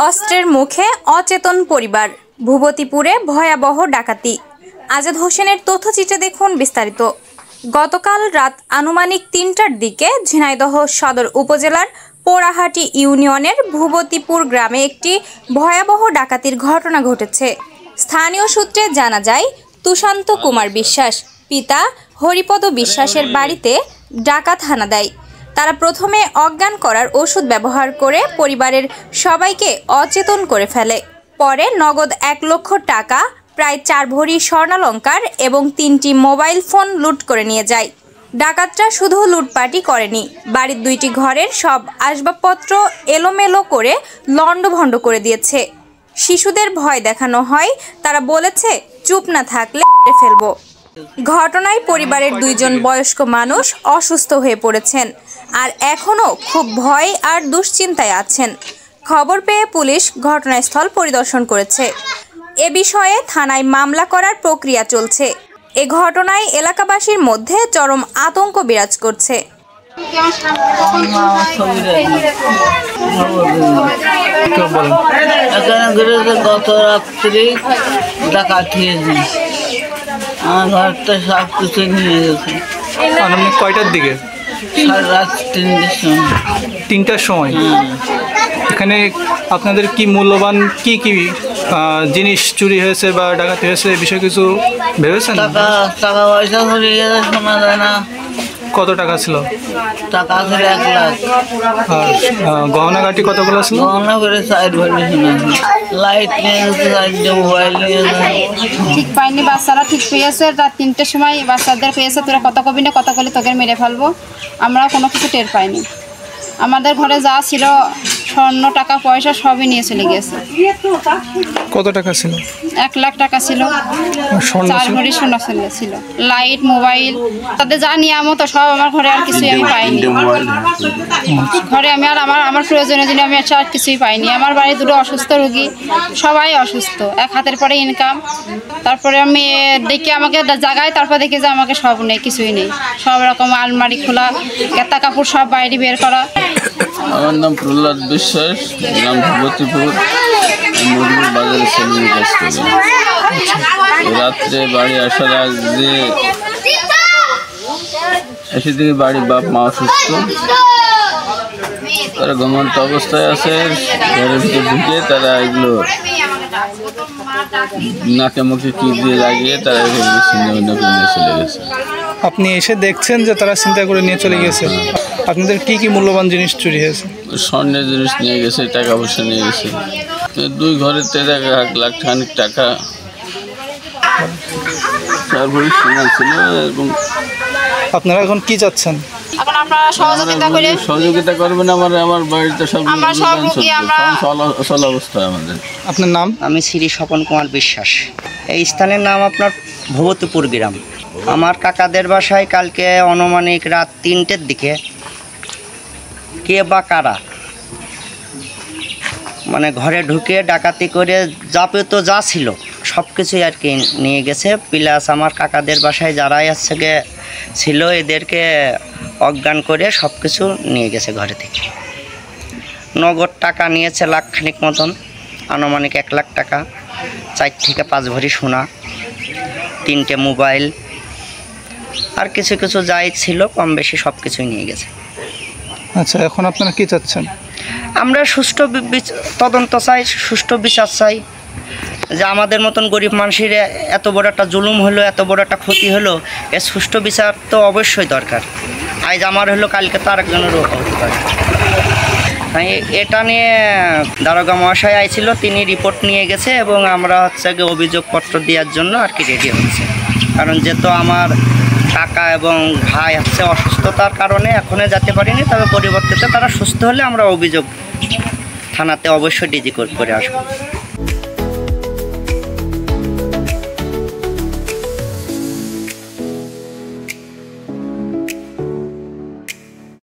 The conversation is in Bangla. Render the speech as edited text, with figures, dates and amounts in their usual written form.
অস্ত্রের মুখে অচেতন পরিবার, ভূপতিপুরে ভয়াবহ ডাকাতি। আজাদ হোসেনের তথ্যচিত্রে দেখুন বিস্তারিত। গতকাল রাত আনুমানিক ৩টার দিকে ঝিনাইদহ সদর উপজেলার পোড়াহাটি ইউনিয়নের ভূপতিপুর গ্রামে একটি ভয়াবহ ডাকাতির ঘটনা ঘটেছে। স্থানীয় সূত্রে জানা যায়, তুষান্ত কুমার বিশ্বাস পিতা হরিপদ বিশ্বাসের বাড়িতে ডাকাত হানা দেয়। তারা প্রথমে অজ্ঞান করার ওষুধ ব্যবহার করে পরিবারের সবাইকে অচেতন করে ফেলে। পরে নগদ ১ লক্ষ টাকা, প্রায় ৪ ভরি স্বর্ণালংকার এবং ৩টি মোবাইল ফোন লুট করে নিয়ে যায়। ডাকাতরা শুধু লুটপাটই করেনি, বাড়ির ২টি ঘরের সব আসবাবপত্র এলোমেলো করে লণ্ডভণ্ড করে দিয়েছে। শিশুদের ভয় দেখানো হয়, তারা বলেছে চুপ না থাকলে ফেলবো। ঘটনায় পরিবারের ২ জন বয়স্ক মানুষ অসুস্থ হয়ে পড়েছেন আর এখনও খুব ভয় আর দুশ্চিন্তায় আছেন। খবর পেয়ে পুলিশ ঘটনাস্থল পরিদর্শন করেছে। এ বিষয়ে থানায় মামলা করার প্রক্রিয়া চলছে। এ ঘটনায় এলাকাবাসীর মধ্যে চরম আতঙ্ক বিরাজ করছে। গত রাত্রি ডাকাতি আমার ঘরটা সব কিছু নিয়ে গেছে। কয়টার দিকে? রাত ৩টার সময়। এখানে আপনাদের কি মূল্যবান কি কি জিনিস চুরি হয়েছে বা ডাকাতি হয়েছে, এই বিষয়ে কিছু ভেবেছেন? টাকা পয়সা চুরি গেছে, শোনা যায় না। কত টাকা ছিল? টাকা ছিল ১ লাখ। আর গহনাগাটি কতগুলো ছিল? গহনা করে ৪ ভরি শোনা, লাইট নিয়ে গেছে, 4টে মোবাইল নিয়ে গেছে। ঠিক পাইনি, বাচ্চারা ঠিক পেয়েছে। রাত ৩টার সময় বাচ্চাদের পেয়েছে, তোরা কত কবি না কত করলে তোকে মেরে ফেলবো। আমরা কোনো কিছু টের পাইনি। আমাদের ঘরে যা ছিল স্বর্ণ টাকা পয়সা সবই নিয়ে চলে গেছে। কত টাকা ছিল? ১ লাখ টাকা ছিল, ৪ ভরি সোনা ছিল, লাইট, মোবাইল, তাদের যা নিয়ামত সব আমার ঘরে, আর কিছুই আমি পাইনি। ঘরে আমি আর আমার প্রয়োজনীয় দিনে আমি আর কিছুই পাইনি। আমার বাড়ি 2টো অসুস্থ রোগী, সবাই অসুস্থ, এক হাতের পরে ইনকাম। তারপরে আমি দেখে আমাকে জাগায়, তারপর দেখি যে আমাকে সব নেই, কিছুই নেই। সব রকম আলমারি খোলা, কেতা কাপড় সব বাইরে বের করা। আমার নাম প্রহ্লাদ বিশ্বাস, নাম ভূপতিপুর, মুরগির বাজারে সেলিং কাজ করি। রাত্রে বাড়ি আসার আগে এসে দিকে বাড়ির বাপ মা অসুস্থ, তারা ঘুমন্ত অবস্থায় আছে। ঘরের ভিতরে ঢুকে তারা এগুলো নাকে মুখে কি দিয়ে লাগিয়ে তারা নিয়ে চলে গেছে। আপনি এসে দেখছেন যে তারা চিন্তা করে নিয়ে চলে গেছে। আপনাদের কি কি মূল্যবান জিনিস চুরি হয়েছে? স্বর্ণের জিনিস নিয়ে গেছে, টাকা পয়সা নিয়ে গেছে। 2 ঘরের 1 লাখ খানিক টাকা, 4 ভরি সোনা ছিল। এবং আপনারা এখন কি চাচ্ছেন? এখন আমরা সহযোগিতা করবেন। আমার বাড়িতে সব অবস্থা। আমাদের আপনার নাম? আমি শ্রী স্বপন কুমার বিশ্বাস। এই স্থানের নাম আপনার ভূপতিপুর গ্রাম। আমার কাকাদের বাসায় কালকে আনুমানিক রাত 3টের দিকে কে বা কারা মানে ঘরে ঢুকে ডাকাতি করে যাবতীয় যা ছিল সব কিছুই আর কি নিয়ে গেছে। প্লাস আমার কাকাদের বাসায় যারাই ছিল এদেরকে অজ্ঞান করে সব কিছু নিয়ে গেছে ঘরে থেকে। নগদ টাকা নিয়েছে লাখখানিক মতন, আনুমানিক 1 লাখ টাকা, 4 থেকে 5 ভরি সোনা, 3টে মোবাইল, আর কিছু কিছু যাই ছিল কম বেশি সব কিছুই নিয়ে গেছে। আচ্ছা, এখন আপনারা কি চাচ্ছেন? আমরা সুষ্ঠু তদন্ত চাই, সুষ্ঠু বিচার চাই। যে আমাদের মতন গরিব মানুষের এত বড় একটা জুলুম হলো, এত বড় একটা ক্ষতি হলো, এর সুষ্ঠু বিচার তো অবশ্যই দরকার। আজ আমার হলো, কালকে তো আরেকজনেরও হতে পারে। এটা নিয়ে দারোগা মহাশয় আইছিল, তিনি রিপোর্ট নিয়ে গেছে এবং আমরা অভিযোগপত্র দেওয়ার জন্য আর কি রেডি হচ্ছে। কারণ যেহেতু আমার কাকা এবং ভাই অসুস্থতার কারণে এখনো যেতে পারিনি, তবে পরিবর্তিতে তারা সুস্থ হলে আমরা অভিযোগ থানাতে অবশ্যই ডিজি করে আসবো।